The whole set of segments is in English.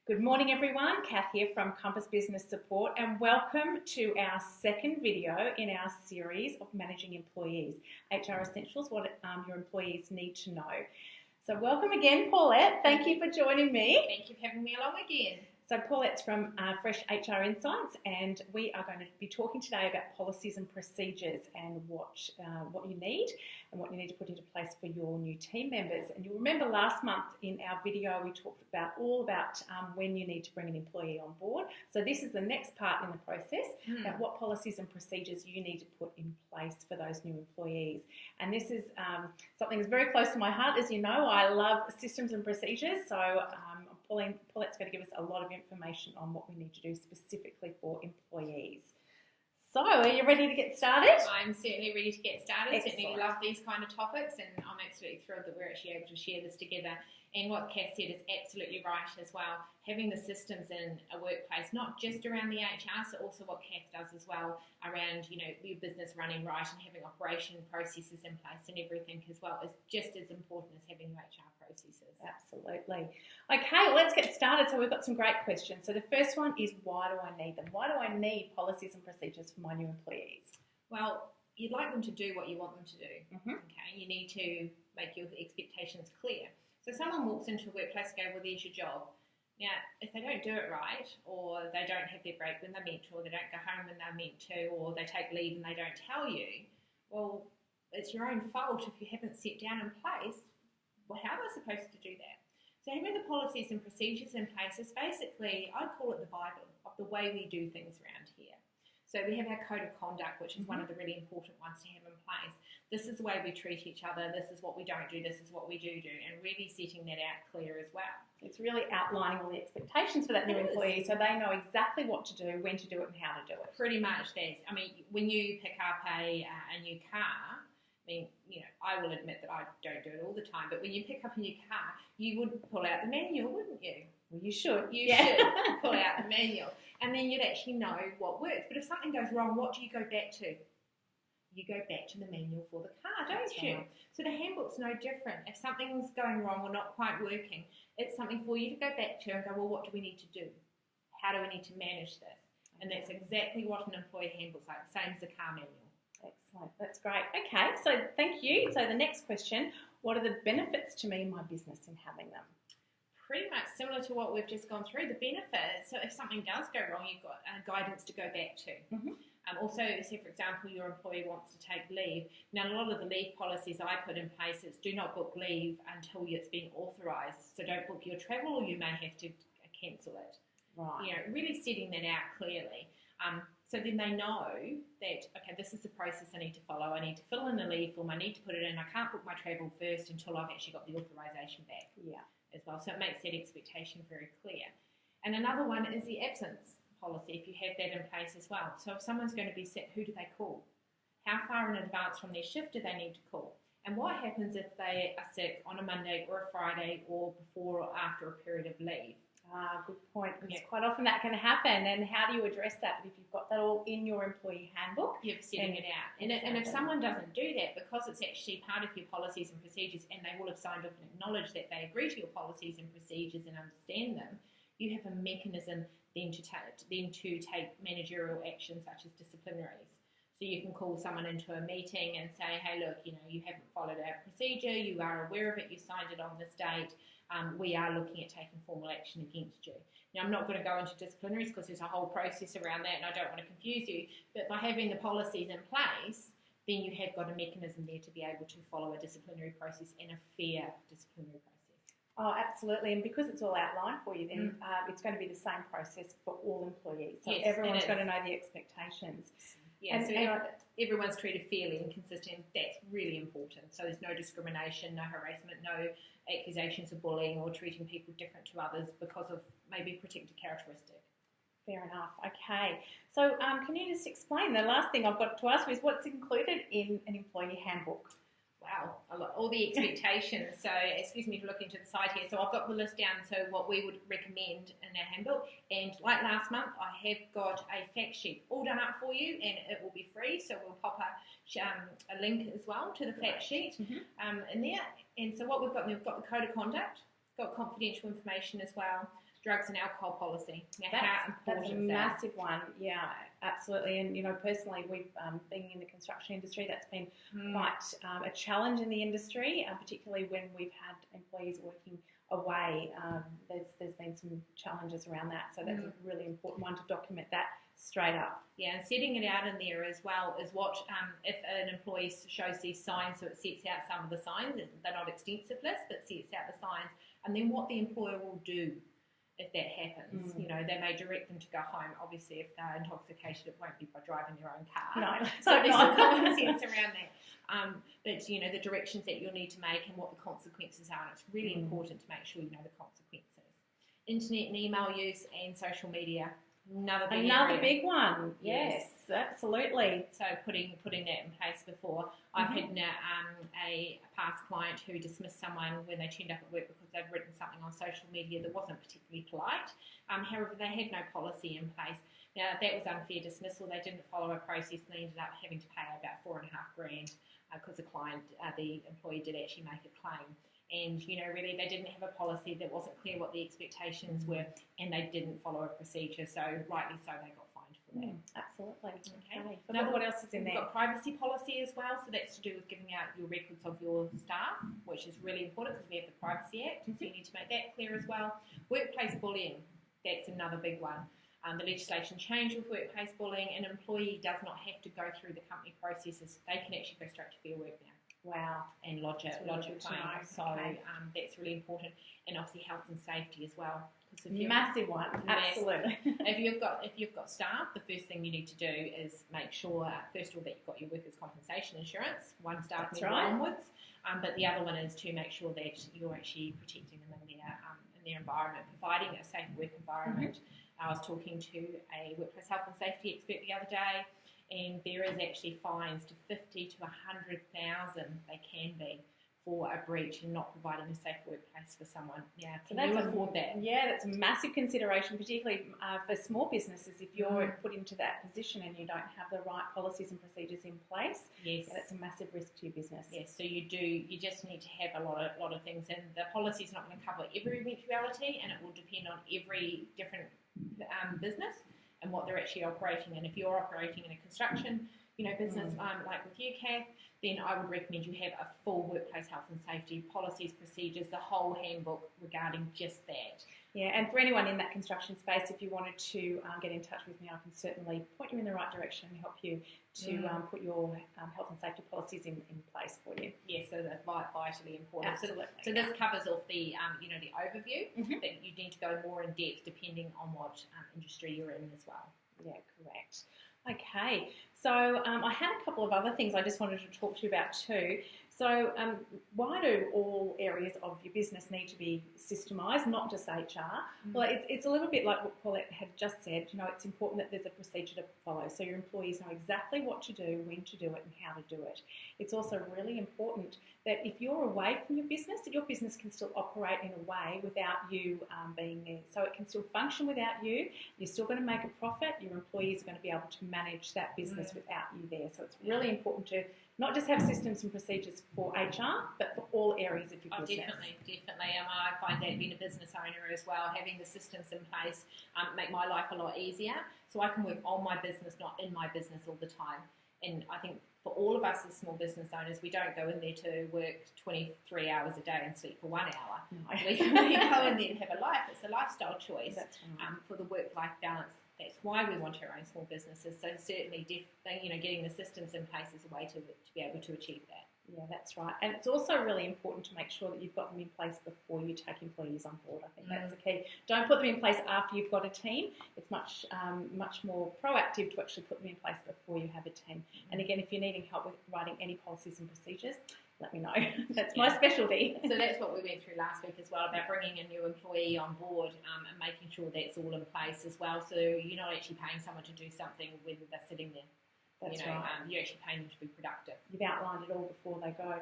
Good morning everyone, Kath here from Compass Business Support and welcome to our second video in our series of managing employees, HR Essentials, what your employees need to know. So welcome again Paulette, thank you for joining me. Thank you for having me along again. So Paulette's from Fresh HR Insights and we are going to be talking today about policies and procedures and what you need and what you need to put into place for your new team members. And you'll remember last month in our video we talked all about when you need to bring an employee on board. So this is the next part in the process about what policies and procedures you need to put in place for those new employees. And this is something that's very close to my heart. As you know, I love systems and procedures, so Paulette's going to give us a lot of information on what we need to do specifically for employees. So, are you ready to get started? I'm certainly ready to get started. Excellent. Certainly love these kind of topics, and I'm absolutely thrilled that we're actually able to share this together. And what Kath said is absolutely right as well. Having the systems in a workplace, not just around the HR, so also what Kath does as well around, your business running right and having operation processes in place and everything as well is just as important as having your HR processes. Absolutely. Okay, well, let's get started. So we've got some great questions. So the first one is, why do I need them? Why do I need policies and procedures for my new employees? Well, you'd like them to do what you want them to do. Okay, you need to make your expectations clear. So someone walks into a workplace and goes, well, there's your job. Now, if they don't do it right, or they don't have their break when they're meant to, or they don't go home when they're meant to, or they take leave and they don't tell you, well, it's your own fault if you haven't set down in place, well, how am I supposed to do that? So having the policies and procedures in place is basically, I call it the Bible of the way we do things around here. So we have our code of conduct, which is one of the really important ones to have in place. This is the way we treat each other. This is what we don't do. This is what we do, and really setting that out clear as well. It's really outlining all the expectations for that new employee so they know exactly what to do, when to do it, and how to do it. Pretty much that. I mean, when you pick up a new car, I will admit that I don't do it all the time, but when you pick up a new car, you would pull out the manual, wouldn't you? Well, you should. You should pull out the manual. And then you'd actually know what works. But if something goes wrong, what do you go back to? You go back to the manual for the car, don't you? Right. So the handbook's no different. If something's going wrong or not quite working, it's something for you to go back to and go, well, what do we need to do? How do we need to manage this? And that's exactly what an employee handbook's like, same as a car manual. Excellent. That's great. Okay, so thank you. So the next question, what are the benefits to me and my business in having them? Pretty much similar to what we've just gone through, the benefits. So if something does go wrong, you've got guidance to go back to. Also, say for example, your employee wants to take leave. Now, a lot of the leave policies I put in place is do not book leave until it's been authorised. So don't book your travel or you may have to cancel it. Right. Really setting that out clearly. So then they know that, okay, this is the process I need to follow. I need to fill in the leave form. I need to put it in. I can't book my travel first until I've actually got the authorisation back. Yeah. As well. So it makes that expectation very clear. And another one is the absence policy, if you have that in place as well. So if someone's going to be sick, who do they call? How far in advance from their shift do they need to call? And what happens if they are sick on a Monday or a Friday or before or after a period of leave? Good point. Because quite often that can happen. And how do you address that? But if you've got that all in your employee handbook, you're setting it out. And if someone doesn't do that, because it's actually part of your policies and procedures, and they will have signed off and acknowledged that they agree to your policies and procedures and understand them, you have a mechanism then to take managerial action such as disciplinaries. So you can call someone into a meeting and say, hey, look, you haven't followed our procedure, you are aware of it, you signed it on this date, we are looking at taking formal action against you. Now, I'm not going to go into disciplinaries because there's a whole process around that and I don't want to confuse you, but by having the policies in place, then you have got a mechanism there to be able to follow a disciplinary process and a fair disciplinary process. Oh, absolutely. And because it's all outlined for you, then it's going to be the same process for all employees. So everyone's going to know the expectations. Yeah, so everyone's treated fairly and consistent. That's really important. So there's no discrimination, no harassment, no accusations of bullying or treating people different to others because of maybe a protected characteristic. Fair enough. Okay. So can you just explain, the last thing I've got to ask you is what's included in an employee handbook? Wow, all the expectations. So, excuse me for looking to the side here. So I've got the list down, so what we would recommend in our handbook. And like last month, I have got a fact sheet all done up for you, and it will be free. So we'll pop a link as well to the fact sheet in there. And so what we've got the code of conduct, got confidential information as well, drugs and alcohol policy. Now, That's how important a is that? massive one. Yeah, absolutely. And, personally, we've been in the construction industry. That's been quite a challenge in the industry, particularly when we've had employees working away. There's been some challenges around that. So that's a really important one to document that straight up. Yeah, and setting it out in there as well is what if an employee shows these signs, so it sets out some of the signs. They're not extensive list, but sets out the signs, and then what the employer will do if that happens. They may direct them to go home. Obviously, if they're intoxicated, it won't be by driving their own car. No, so there's some common sense around that. But the directions that you'll need to make and what the consequences are. And it's really important to make sure you know the consequences. Internet and email use and social media. Another big one. Yes, absolutely. So putting that in place before. I've had a past client who dismissed someone when they turned up at work because they'd written something on social media that wasn't particularly polite. However, they had no policy in place. Now, that was unfair dismissal. They didn't follow a process and they ended up having to pay about $4,500 because the employee did actually make a claim. And, really they didn't have a policy, that wasn't clear what the expectations were, and they didn't follow a procedure, so rightly so they got fined for that. Absolutely. Okay. Now, what else is in there? We've got privacy policy as well, so that's to do with giving out your records of your staff, which is really important because we have the Privacy Act, so you need to make that clear as well. Workplace bullying, that's another big one. The legislation changed with workplace bullying. An employee does not have to go through the company processes. They can actually go straight to Fair Work now. Wow. And lodge a claim. So that's really important. And obviously health and safety as well. Massive one, absolutely. If you've got staff, the first thing you need to do is make sure, first of all, that you've got your workers' compensation insurance, one staff member onwards. But the other one is to make sure that you're actually protecting them in their environment, providing a safe work environment. I was talking to a workplace health and safety expert the other day, and there is actually fines to 50 to 100,000 they can be for a breach and not providing a safe workplace for someone. Yeah, can you afford that? Yeah, that's a massive consideration, particularly for small businesses. If you're put into that position and you don't have the right policies and procedures in place, that's a massive risk to your business. Yes, so you just need to have a lot of things, and the policy is not going to cover every eventuality, and it will depend on every different business and what they're actually operating in. If you're operating in a construction business like with UCAF, then I would recommend you have a full workplace health and safety policies, procedures, the whole handbook regarding just that. Yeah, and for anyone in that construction space, if you wanted to get in touch with me, I can certainly point you in the right direction and help you to put your health and safety policies in place for you. Yeah, so that's vitally important. Absolutely. So this covers off the the overview, but you need to go more in depth depending on what industry you're in as well. Yeah, correct. Okay, so I had a couple of other things I just wanted to talk to you about too. So why do all areas of your business need to be systemised, not just HR? Well, it's a little bit like what Paulette had just said. It's important that there's a procedure to follow so your employees know exactly what to do, when to do it and how to do it. It's also really important that if you're away from your business, that your business can still operate in a way without you being there. So it can still function without you. You're still going to make a profit. Your employees are going to be able to manage that business without you there. So it's really important to not just have systems and procedures for HR, but for all areas of your business. Definitely. I find that being a business owner as well, having the systems in place make my life a lot easier. So I can work on my business, not in my business all the time. And I think for all of us as small business owners, we don't go in there to work 23 hours a day and sleep for 1 hour. No. We go in there and have a life. It's a lifestyle choice. That's right. For the work-life balance. That's why we want our own small businesses. So certainly, getting the systems in place is a way to be able to achieve that. Yeah, that's right. And it's also really important to make sure that you've got them in place before you take employees on board. I think that's the key. Don't put them in place after you've got a team. It's much more proactive to actually put them in place before you have a team. And again, if you're needing help with writing any policies and procedures, let me know. That's my specialty. So that's what we went through last week as well, about bringing a new employee on board and making sure that's all in place as well. So you're not actually paying someone to do something when they're sitting there. That's right. You're actually paying them to be productive. You've outlined it all before they go.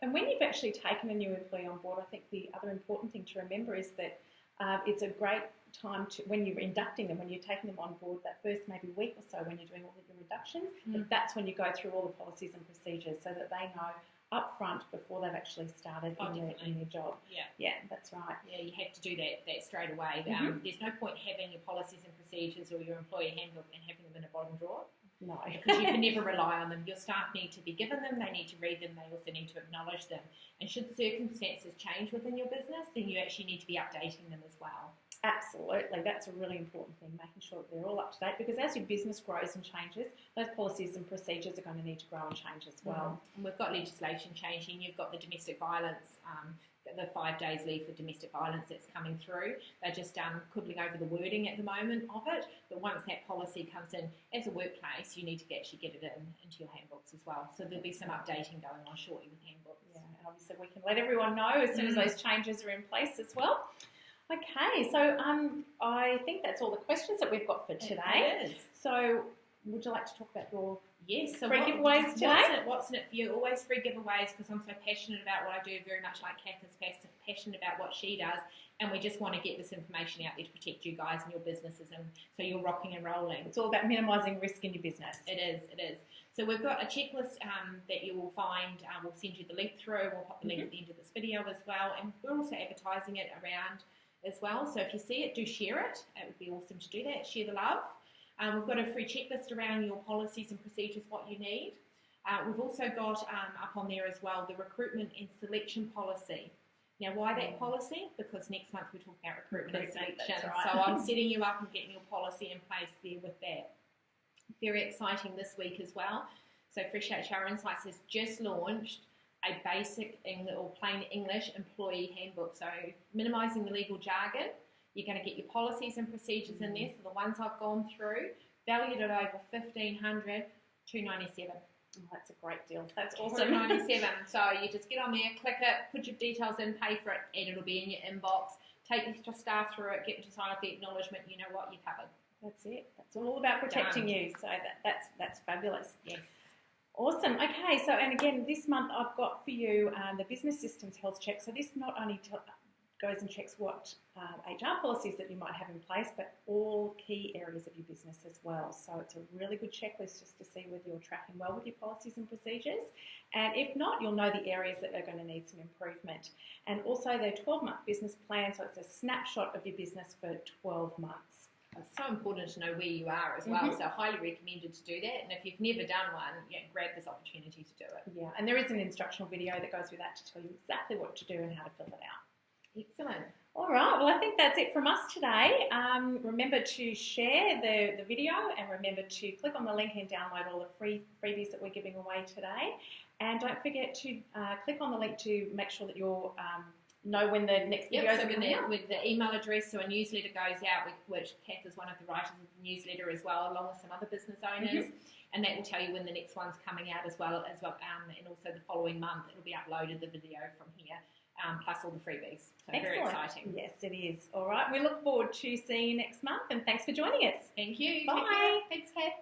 And when you've actually taken a new employee on board, I think the other important thing to remember is that it's a great time to, when you're inducting them, when you're taking them on board, that first maybe week or so when you're doing all of your inductions, that's when you go through all the policies and procedures so that they know, up front before they've actually started in their job. Yeah, that's right. Yeah, you have to do that straight away. There's no point having your policies and procedures or your employee handbook and having them in a bottom drawer. No. Because you can never rely on them. Your staff need to be given them, they need to read them, they also need to acknowledge them. And should circumstances change within your business, then you actually need to be updating them as well. Absolutely, that's a really important thing, making sure that they're all up to date, because as your business grows and changes, those policies and procedures are going to need to grow and change as well. And we've got legislation changing. You've got the domestic violence, the 5 days leave for domestic violence that's coming through. They're just quibbling over the wording at the moment of it, but once that policy comes in, as a workplace, you need to actually get it into your handbooks as well. So there'll be some updating going on shortly with handbooks. Yeah, and obviously we can let everyone know as soon as those changes are in place as well. Okay, so I think that's all the questions that we've got for today. It is. So would you like to talk about your so free giveaways today? What's in it for you? Always free giveaways, because I'm so passionate about what I do, very much like Kath is passionate about what she does, and we just want to get this information out there to protect you guys and your businesses, and so you're rocking and rolling. It's all about minimising risk in your business. It is. So we've got a checklist that you will find. We'll send you the link through. We'll pop the link at the end of this video as well, and we're also advertising it around as well. So if you see it, do share it. It would be awesome to do that. Share the love. We've got a free checklist around your policies and procedures, what you need. We've also got up on there as well the recruitment and selection policy. Now, why that policy? Because next month we're talking about recruitment and selection. Right. So I'm setting you up and getting your policy in place there with that. Very exciting this week as well. So Fresh HR Insights has just launched a basic or plain English employee handbook. So minimising the legal jargon. You're going to get your policies and procedures in there. So the ones I've gone through, valued at over $1,500, $297. Oh, that's a great deal. That's awesome. $297. So you just get on there, click it, put your details in, pay for it, and it'll be in your inbox. Take your staff through it, get them to sign off the acknowledgement. You know what, you're covered. That's it. That's all about protecting you. So that's fabulous. Yes. Awesome. Okay, so and again, this month I've got for you the Business Systems Health Check. So this not only goes and checks what HR policies that you might have in place, but all key areas of your business as well. So it's a really good checklist just to see whether you're tracking well with your policies and procedures. And if not, you'll know the areas that are going to need some improvement. And also the 12-month business plan, so it's a snapshot of your business for 12 months. It's so important to know where you are as well, so highly recommended to do that. And if you've never done one, grab this opportunity to do it. Yeah, and there is an instructional video that goes with that to tell you exactly what to do and how to fill it out. Excellent. All right, well, I think that's it from us today. Remember to share the video, and remember to click on the link and download all the freebies that we're giving away today. And don't forget to click on the link to make sure that you're know when the next video is coming out. With the email address, so a newsletter goes out, which Kath is one of the writers of the newsletter as well, along with some other business owners, and that will tell you when the next one's coming out as well, and also the following month it'll be uploaded, the video from here, plus all the freebies. So Excellent. Very exciting. Yes, it is. All right, we look forward to seeing you next month, and thanks for joining us. Thank you. Bye. Thanks, Kath.